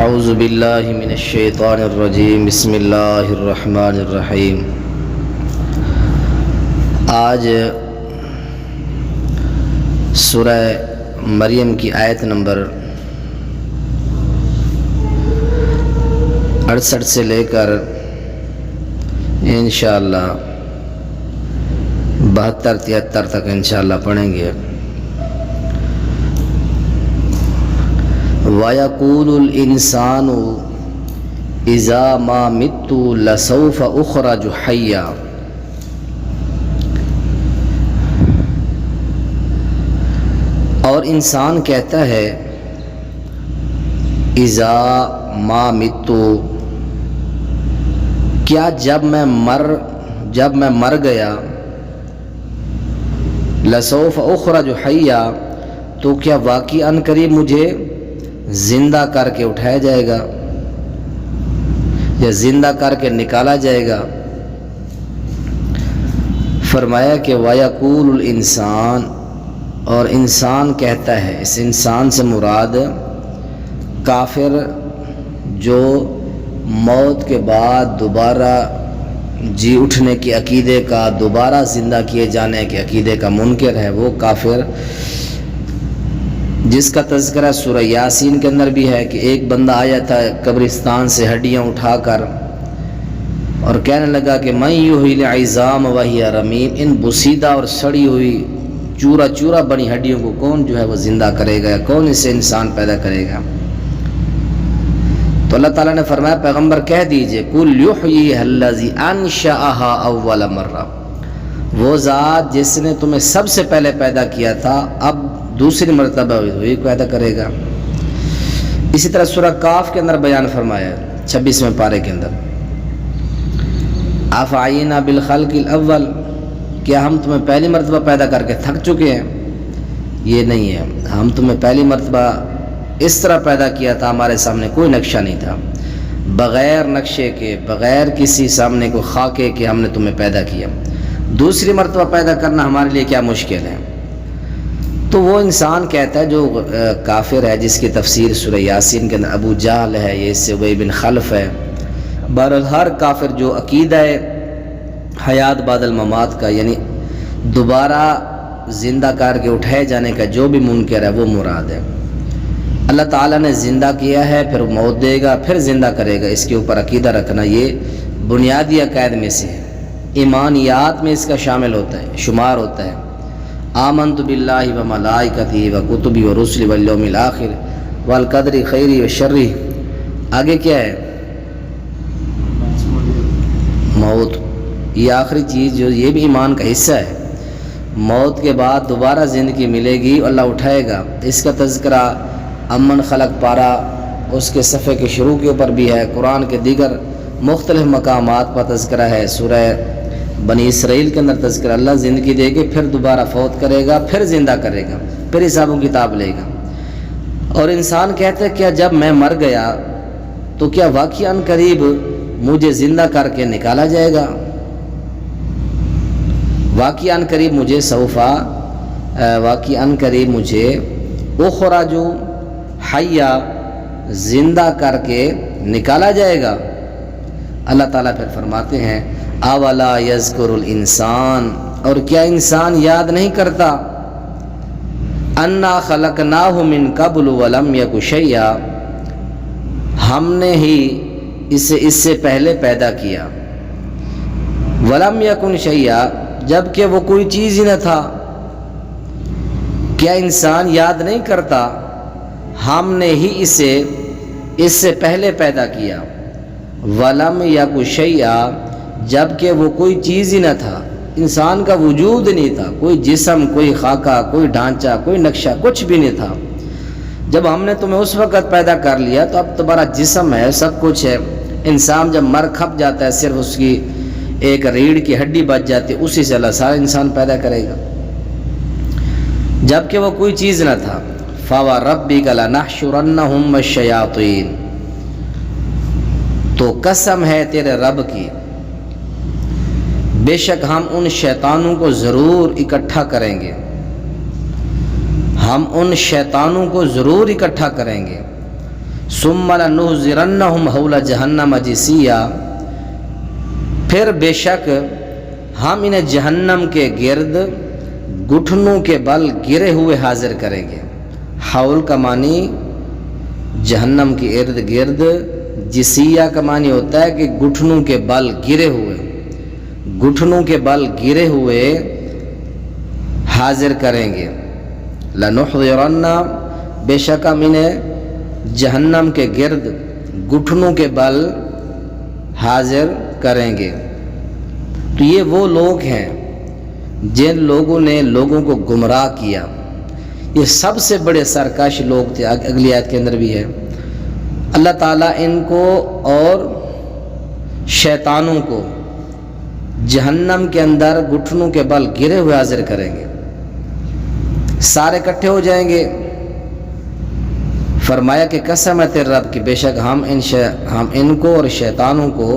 اعوذ باللہ من الشیطان الرجیم بسم اللہ الرحمن الرحیم۔ آج سورہ مریم کی آیت نمبر 68 سے لے کر انشاءاللہ 72-73 تک انشاءاللہ پڑھیں گے۔ وَيَقُولُ الْإِنسَانُ إِذَا مَا مِتُّ لَسَوْفَ أُخْرَجُ حَيًّا۔ اور انسان کہتا ہے اذا ما مت، کیا جب میں مر گیا، لسوف اخرج حیا، تو کیا واقعی ان قریب مجھے زندہ کر کے اٹھایا جائے گا یا زندہ کر کے نکالا جائے گا۔ فرمایا کہ وَيَقُولُ الْإِنسان، اور انسان کہتا ہے، اس انسان سے مراد کافر جو موت کے بعد دوبارہ جی اٹھنے کے عقیدے کا، دوبارہ زندہ کیے جانے کے عقیدے کا منکر ہے، وہ کافر جس کا تذکرہ سورہ یاسین کے اندر بھی ہے کہ ایک بندہ آیا تھا قبرستان سے ہڈیاں اٹھا کر اور کہنے لگا کہ من یحیی العظام وہی رمیم، ان بسیدہ اور سڑی ہوئی چورا چورا بنی ہڈیوں کو کون جو ہے وہ زندہ کرے گا، کون اسے انسان پیدا کرے گا؟ تو اللہ تعالیٰ نے فرمایا پیغمبر کہہ دیجئے قل یحییھا الذی انشأھا اول مرہ، وہ ذات جس نے تمہیں سب سے پہلے پیدا کیا تھا اب دوسری مرتبہ وہی پیدا کرے گا۔ اسی طرح سورہ کاف کے اندر بیان فرمایا 26ویں پارے کے اندر افعینا بالخلق الاول، کیا ہم تمہیں پہلی مرتبہ پیدا کر کے تھک چکے ہیں؟ یہ نہیں ہے، ہم تمہیں پہلی مرتبہ اس طرح پیدا کیا تھا، ہمارے سامنے کوئی نقشہ نہیں تھا، بغیر نقشے کے، بغیر کسی سامنے کو خاکے کے ہم نے تمہیں پیدا کیا، دوسری مرتبہ پیدا کرنا ہمارے لیے کیا مشکل ہے؟ تو وہ انسان کہتا ہے جو کافر ہے، جس کی تفسیر سورہ یاسین کے اندر ابو جہل ہے، یہ اس سے ابی بن خلف ہے، بہرحال ہر کافر جو عقیدہ ہے حیات بعد الممات کا، یعنی دوبارہ زندہ کر کے اٹھائے جانے کا جو بھی منکر ہے وہ مراد ہے۔ اللہ تعالیٰ نے زندہ کیا ہے، پھر موت دے گا، پھر زندہ کرے گا، اس کے اوپر عقیدہ رکھنا یہ بنیادی عقائد میں سے ہے، ایمانیات میں اس کا شامل ہوتا ہے، شمار ہوتا ہے۔ آمنت باللہ و ملائکتہ و کتبہ و رسلہ والیوم الآخر والقدر خیرہ و شرہ، آگے کیا ہے؟ موت، یہ آخری چیز جو یہ بھی ایمان کا حصہ ہے، موت کے بعد دوبارہ زندگی ملے گی، اللہ اٹھائے گا، اس کا تذکرہ امن خلق پارا اس کے صفحے کے شروع کے اوپر بھی ہے، قرآن کے دیگر مختلف مقامات پر تذکرہ ہے، سورہ بنی اسرائیل کے اندر تذکرہ، اللہ زندگی دے کے پھر دوبارہ فوت کرے گا، پھر زندہ کرے گا، پھر حساب و کتاب لے گا۔ اور انسان کہتا ہے کیا جب میں مر گیا تو کیا واقعی ان قریب مجھے زندہ کر کے نکالا جائے گا؟ واقعی ان قریب مجھے واقعی ان قریب مجھے اخرج حیا، زندہ کر کے نکالا جائے گا۔ اللہ تعالیٰ پھر فرماتے ہیں اولا یذکر الانسان، اور کیا انسان یاد نہیں کرتا انا خلقناہ من قبل ولم یک شیئا، ہم نے ہی اسے اس سے پہلے پیدا کیا، ولم یکن شیئا، جبکہ وہ کوئی چیز ہی نہ تھا۔ کیا انسان یاد نہیں کرتا ہم نے ہی اسے اس سے پہلے پیدا کیا، ولم یک شیئا، جبکہ وہ کوئی چیز ہی نہ تھا، انسان کا وجود نہیں تھا، کوئی جسم، کوئی خاکہ، کوئی ڈھانچہ، کوئی نقشہ، کچھ بھی نہیں تھا۔ جب ہم نے تمہیں اس وقت پیدا کر لیا تو اب تمہارا جسم ہے، سب کچھ ہے۔ انسان جب مر کھپ جاتا ہے، صرف اس کی ایک ریڑھ کی ہڈی بچ جاتی ہے، اسی سے اللہ سارا انسان پیدا کرے گا، جبکہ وہ کوئی چیز نہ تھا۔ فَوَرَبِّكَ لَنَحْشُرَنَّهُمْ وَالشَّيَاطِينَ، تو قسم ہے تیرے رب کی، بے شک ہم ان شیطانوں کو ضرور اکٹھا کریں گے، ہم ان شیطانوں کو ضرور اکٹھا کریں گے، ثم لنحضرنہم حول جہنم جثیا، پھر بے شک ہم انہیں جہنم کے گرد گھٹنوں کے بل گرے ہوئے حاضر کریں گے۔ حول کا معنی جہنم کے ارد گرد، جثیا کا معنی ہوتا ہے کہ گھٹنوں کے بل گرے ہوئے، گھٹنوں کے بل گرے ہوئے حاضر کریں گے۔ لنحضرن، بے شک ہم انہیں جہنم کے گرد گھٹنوں کے بل حاضر کریں گے۔ تو یہ وہ لوگ ہیں جن لوگوں نے لوگوں کو گمراہ کیا، یہ سب سے بڑے سرکش لوگ تھے۔ اگلی آیت کے اندر بھی ہے، اللہ تعالیٰ ان کو اور شیطانوں کو جہنم کے اندر گھٹنوں کے بل گرے ہوئے حاضر کریں گے، سارے اکٹھے ہو جائیں گے۔ فرمایا کہ قسم ہے تیرے رب کی، بے شک ہم ان کو اور شیطانوں کو،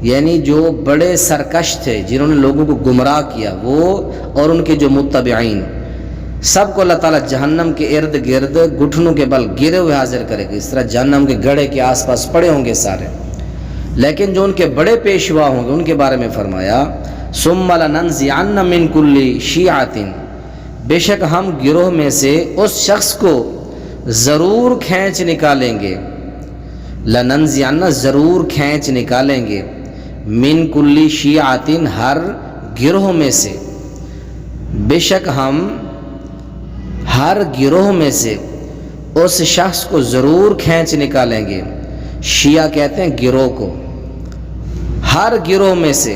یعنی جو بڑے سرکش تھے جنہوں نے لوگوں کو گمراہ کیا، وہ اور ان کے جو متبعین، سب کو اللہ تعالیٰ جہنم کے ارد گرد گھٹنوں کے بل گرے ہوئے حاضر کرے گا۔ اس طرح جہنم کے گڑھے کے آس پاس پڑے ہوں گے سارے، لیکن جو ان کے بڑے پیشوا ہوں گے ان کے بارے میں فرمایا ثم لننزعن من کل شیعۃ، بے شک ہم گروہ میں سے اس شخص کو ضرور کھینچ نکالیں گے، لننزعن ضرور کھینچ نکالیں گے، من کل شیعۃ ہر گروہ میں سے، بے شک ہم ہر گروہ میں سے اس شخص کو ضرور کھینچ نکالیں گے۔ شیعہ کہتے ہیں گروہ کو، ہر گروہ میں سے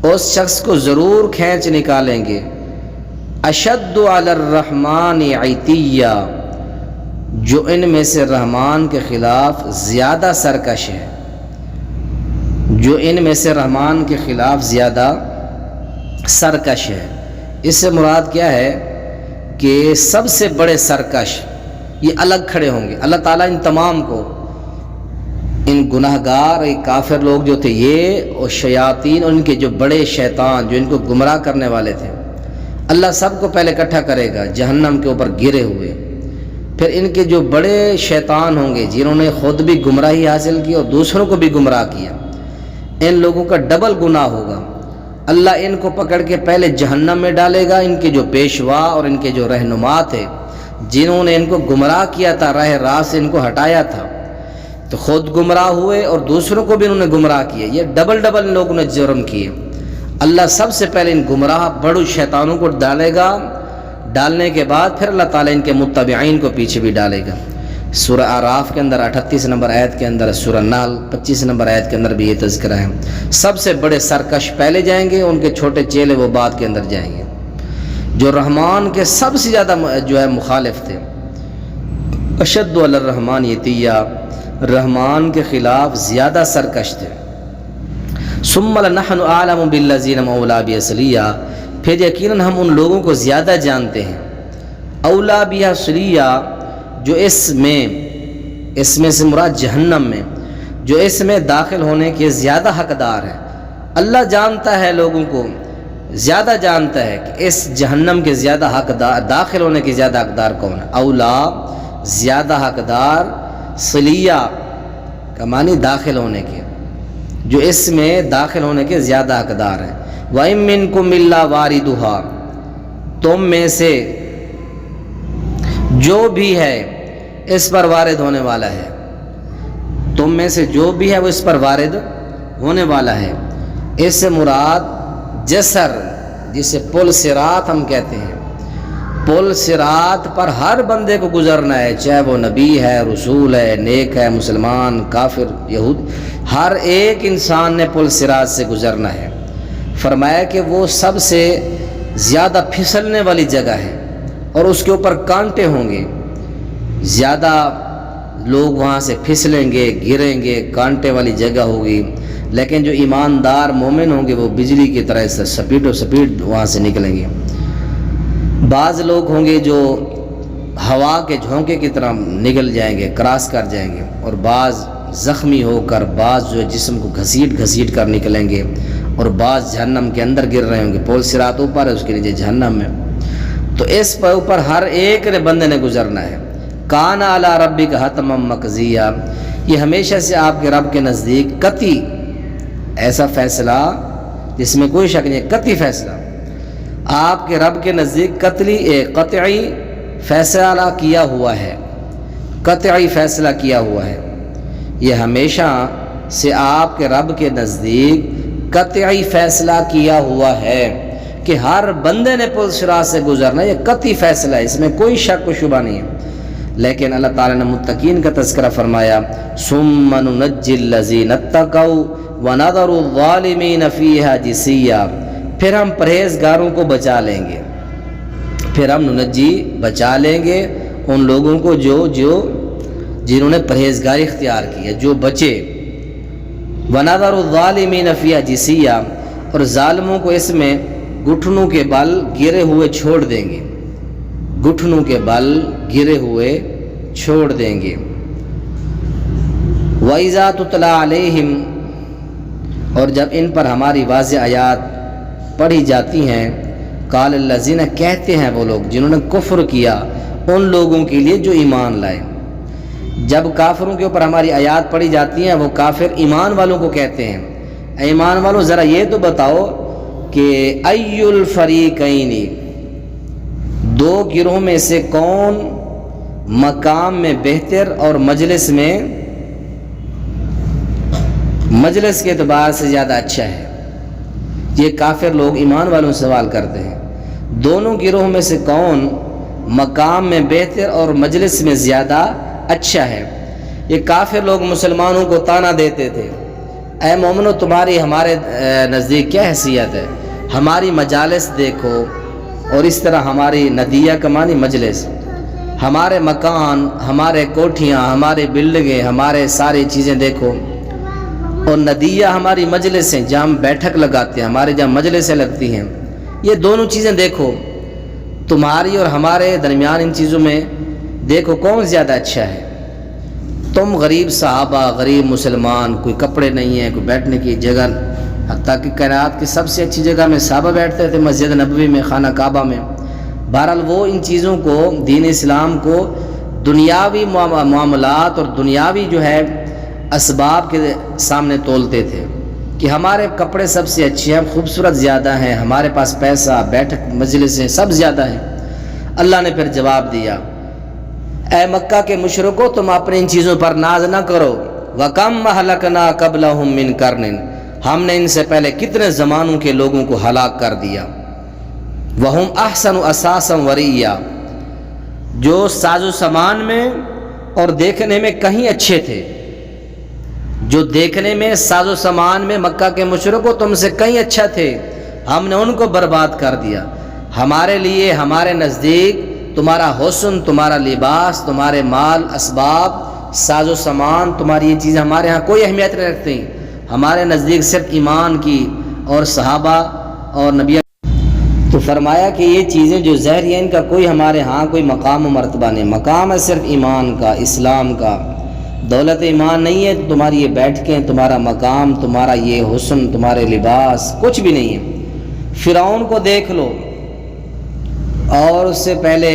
اس شخص کو ضرور کھینچ نکالیں گے۔ اشد علی الرحمن عتیہ، جو ان میں سے رحمان کے خلاف زیادہ سرکش ہے، جو ان میں سے رحمان کے خلاف زیادہ سرکش ہے۔ اس سے مراد کیا ہے کہ سب سے بڑے سرکش یہ الگ کھڑے ہوں گے۔ اللہ تعالیٰ ان تمام کو، ان گناہ گار کافر لوگ جو تھے یہ، اور شیاطین اور ان کے جو بڑے شیطان جو ان کو گمراہ کرنے والے تھے، اللہ سب کو پہلے اکٹھا کرے گا جہنم کے اوپر گرے ہوئے۔ پھر ان کے جو بڑے شیطان ہوں گے جنہوں نے خود بھی گمراہی حاصل کی اور دوسروں کو بھی گمراہ کیا، ان لوگوں کا ڈبل گناہ ہوگا۔ اللہ ان کو پکڑ کے پہلے جہنم میں ڈالے گا، ان کے جو پیشوا اور ان کے جو رہنما تھے جنہوں نے ان کو گمراہ کیا تھا، راہ راست سے ان کو ہٹایا تھا، تو خود گمراہ ہوئے اور دوسروں کو بھی انہوں نے گمراہ کیا۔ یہ ڈبل ان لوگوں نے جرم کیے۔ اللہ سب سے پہلے ان گمراہ بڑو شیطانوں کو ڈالے گا، ڈالنے کے بعد پھر اللہ تعالیٰ ان کے متبعین کو پیچھے بھی ڈالے گا۔ سورہ اعراف کے اندر 38 نمبر آیت کے اندر، سورہ نحل 25 نمبر آیت کے اندر بھی یہ تذکرہ ہے۔ سب سے بڑے سرکش پہلے جائیں گے، ان کے چھوٹے چیلے وہ بعد کے اندر جائیں گے، جو رحمان کے سب سے زیادہ جو ہے مخالف تھے۔ اشد علی الرحمن عتیہ، رحمان کے خلاف زیادہ سرکش تھے۔ ثم لنحن اعلم بالذین اولیٰ بصلیہ، پھر یقیناً ہم ان لوگوں کو زیادہ جانتے ہیں، اولیٰ بصلیہ، جو اس میں سے مراد جہنم میں، جو اس میں داخل ہونے کے زیادہ حقدار ہیں۔ اللہ جانتا ہے لوگوں کو، زیادہ جانتا ہے کہ اس جہنم کے زیادہ حقدار، داخل ہونے کے زیادہ حقدار کون ہے۔ اولیٰ زیادہ حقدار، صلیہ کا معنی داخل ہونے کے، جو اس میں داخل ہونے کے زیادہ حقدار ہیں۔ وَإِن مِّنكُمْ إِلَّا وَارِدُهَا، تم میں سے جو بھی ہے اس پر وارد ہونے والا ہے، تم میں سے جو بھی ہے وہ اس پر وارد ہونے والا ہے۔ اس سے مراد جسر، جسے پل صراط ہم کہتے ہیں، پل صراط پر ہر بندے کو گزرنا ہے، چاہے وہ نبی ہے، رسول ہے، نیک ہے، مسلمان، کافر، یہود، ہر ایک انسان نے پل صراط سے گزرنا ہے۔ فرمایا کہ وہ سب سے زیادہ پھسلنے والی جگہ ہے اور اس کے اوپر کانٹے ہوں گے، زیادہ لوگ وہاں سے پھسلیں گے، گریں گے، کانٹے والی جگہ ہوگی۔ لیکن جو ایماندار مومن ہوں گے وہ بجلی کی طرح سے سپیڈ وہاں سے نکلیں گے۔ بعض لوگ ہوں گے جو ہوا کے جھونکے کی طرح نکل جائیں گے، کراس کر جائیں گے، اور بعض زخمی ہو کر، بعض جو جسم کو گھسیٹ کر نکلیں گے، اور بعض جہنم کے اندر گر رہے ہوں گے۔ پول صراط اوپر ہے، اس کے نیچے جہنم میں۔ تو اس پر اوپر ہر ایک بندے نے گزرنا ہے۔ کان علی ربک حتما مقضیہ، یہ ہمیشہ سے آپ کے رب کے نزدیک قطعی ایسا فیصلہ جس میں کوئی شک نہیں، قطعی فیصلہ آپ کے رب کے نزدیک قطعی فیصلہ کیا ہوا ہے، قطعی فیصلہ کیا ہوا ہے، یہ ہمیشہ سے آپ کے رب کے نزدیک قطعی فیصلہ کیا ہوا ہے کہ ہر بندے نے پل صراط سے گزرنا، یہ قطعی فیصلہ ہے، اس میں کوئی شک و شبہ نہیں ہے۔ لیکن اللہ تعالیٰ نے متقین کا تذکرہ فرمایا، ثم ننجی الذین اتقوا ونذر الظالمین فیہا جثیا، پھر ہم پرہیزگاروں کو بچا لیں گے، پھر ہم ننجی بچا لیں گے ان لوگوں کو جنہوں نے پرہیزگاری اختیار کی ہے، جو بچے، ونذر الظالمین فیہا جثیا، اور ظالموں کو اس میں گھٹنوں کے بل گرے ہوئے چھوڑ دیں گے، گھٹنوں کے بل گرے ہوئے چھوڑ دیں گے۔ وَإِذَا تُتْلَىٰ عَلَيْهِمْ، اور جب ان پر ہماری واضح آیات پڑھی جاتی ہیں، قَالَ الَّذِينَ، کہتے ہیں وہ لوگ جنہوں نے کفر کیا، ان لوگوں کے لیے جو ایمان لائے۔ جب کافروں کے اوپر ہماری آیات پڑھی جاتی ہیں، وہ کافر ایمان والوں کو کہتے ہیں، اے ایمان والوں ذرا یہ تو بتاؤ کہ اَيُّ الْفَرِيقَيْنِ، دو گروہ میں سے کون مقام میں بہتر اور مجلس کے اعتبار سے زیادہ اچھا ہے؟ یہ کافر لوگ ایمان والوں سے سوال کرتے ہیں، دونوں گروہ میں سے کون مقام میں بہتر اور مجلس میں زیادہ اچھا ہے؟ یہ کافر لوگ مسلمانوں کو طعنہ دیتے تھے، اے مومنو تمہاری ہمارے نزدیک کیا حیثیت ہے، ہماری مجالس دیکھو، اور اس طرح ہماری ندیہ کا معنی مجلس، ہمارے مکان، ہمارے کوٹھیاں، ہماری بلڈنگیں، ہمارے ساری چیزیں دیکھو، اور ندیہ ہماری مجلس ہیں جہاں ہم بیٹھک لگاتے ہیں، ہمارے جہاں مجلسیں لگتی ہیں، یہ دونوں چیزیں دیکھو، تمہاری اور ہمارے درمیان ان چیزوں میں دیکھو کون زیادہ اچھا ہے۔ تم غریب صحابہ، غریب مسلمان، کوئی کپڑے نہیں ہیں، کوئی بیٹھنے کی جگہ، حتیٰ کہ کائنات کی سب سے اچھی جگہ میں صحابہ بیٹھتے تھے، مسجد نبوی میں، خانہ کعبہ میں۔ بہرحال وہ ان چیزوں کو، دین اسلام کو دنیاوی معاملات اور دنیاوی جو ہے اسباب کے سامنے تولتے تھے کہ ہمارے کپڑے سب سے اچھے ہیں، خوبصورت زیادہ ہیں، ہمارے پاس پیسہ، بیٹھک مجلسیں سب زیادہ ہیں۔ اللہ نے پھر جواب دیا، اے مکہ کے مشرکو تم اپنے ان چیزوں پر ناز نہ کرو، وَكَمْ أَهْلَكْنَا قَبْلَهُمْ مِنْ قَرْنٍ، ہم نے ان سے پہلے کتنے زمانوں کے لوگوں کو ہلاک کر دیا، وَهُمْ أَحْسَنُ أَسَاسًا وَرِئِيًّا، جو ساز و سامان میں اور دیکھنے میں کہیں اچھے تھے، جو دیکھنے میں ساز و سامان میں مکہ کے مشرکوں تم سے کہیں اچھا تھے، ہم نے ان کو برباد کر دیا۔ ہمارے لیے، ہمارے نزدیک تمہارا حسن، تمہارا لباس، تمہارے مال اسباب، ساز و سامان، تمہاری یہ چیزیں ہمارے ہاں کوئی اہمیت نہیں رکھتی، ہمارے نزدیک صرف ایمان کی اور صحابہ اور نبی۔ تو فرمایا کہ یہ چیزیں جو ظاہری ہیں ان کا کوئی ہمارے ہاں کوئی مقام و مرتبہ نہیں، مقام ہے صرف ایمان کا، اسلام کا۔ دولت ایمان نہیں ہے تمہاری یہ بیٹھکیں، تمہارا مقام، تمہارا یہ حسن، تمہارے لباس، کچھ بھی نہیں ہے۔ فرعون کو دیکھ لو، اور اس سے پہلے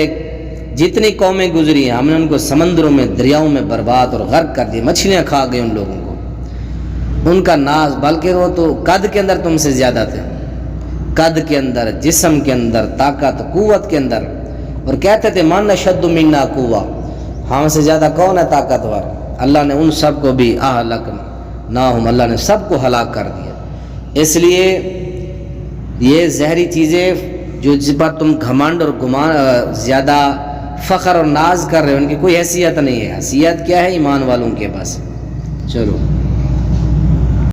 جتنی قومیں گزری ہیں، ہم نے ان کو سمندروں میں، دریاؤں میں برباد اور غرق کر دیا، مچھلیاں کھا گئی ان لوگوں کو۔ ان کا ناز، بلکہ وہ تو قد کے اندر تم سے زیادہ تھے، قد کے اندر، جسم کے اندر، طاقت قوت کے اندر، اور کہتے تھے من اشد منا قوہ، ہم سے زیادہ کون ہے طاقتور؟ اللہ نے ان سب کو بھی اہلکناہم، اللہ نے سب کو ہلاک کر دیا۔ اس لیے یہ زہری چیزیں جو جس پر تم گھمنڈ اور گمان، زیادہ فخر اور ناز کر رہے ہو، ان کی کوئی حیثیت نہیں ہے۔ حیثیت کیا ہے؟ ایمان والوں کے پاس۔ چلو